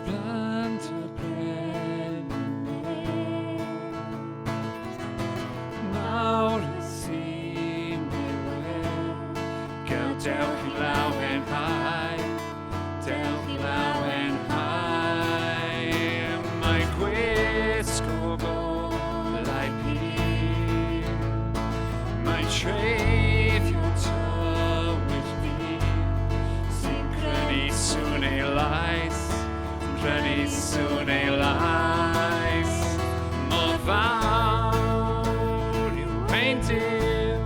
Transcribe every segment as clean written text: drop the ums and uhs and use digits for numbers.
blant y brennus. Nawr sy'n newid, gadewch I lawenhau, dewch I lawenhau. Mae gwisg o golau pur, mae treithio tywyd fi, sy'n prynu sŵn ei lais, prynu sŵn ei lais. Mor fawr yw ein Duw,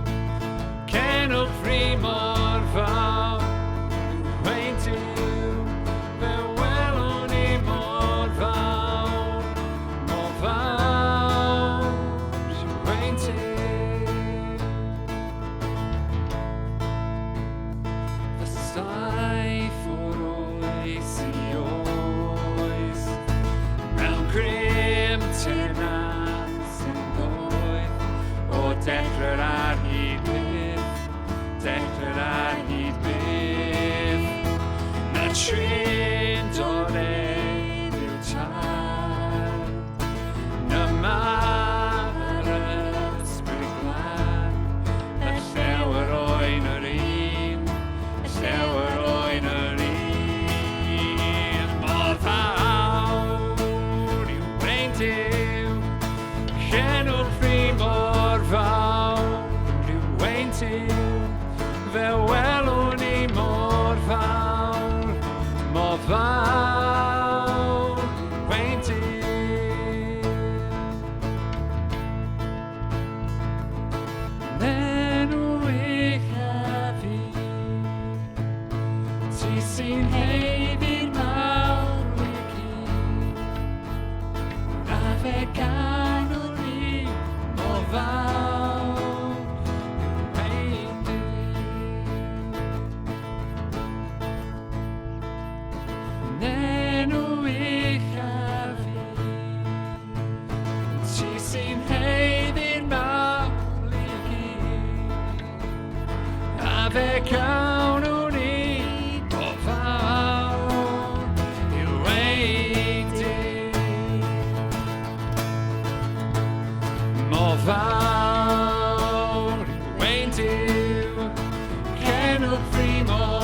cenwch fri mor fawr yw ein Duw, fe welwn ni mor fawr yw ein Duw. Fy saith o'r oes I oes, mewn grym tenas yn boeth, o dechrau'r ar hyd byth, dechrau'r ar hyd byth. Na trin dored yw tad, na mar yr ysbryd glân, y llawer oen yr un, y llawer oen yr un. Mor fawr yw ein Duw, cenwch fri mor fawr yw ein Duw, fe welwn ni mor fawr yw ein Duw. Enw eich a fi, ti sy'n heiddi'r mawr i gyd, a fe ganol ni mor fawr yw ein Duw. Enw eich a fi, ti sy'n heiddi'r mawr i gyd, a fe ganol ni mor fawr yw ein Duw. Mor fawr yw ein Duw, cenwch fri mor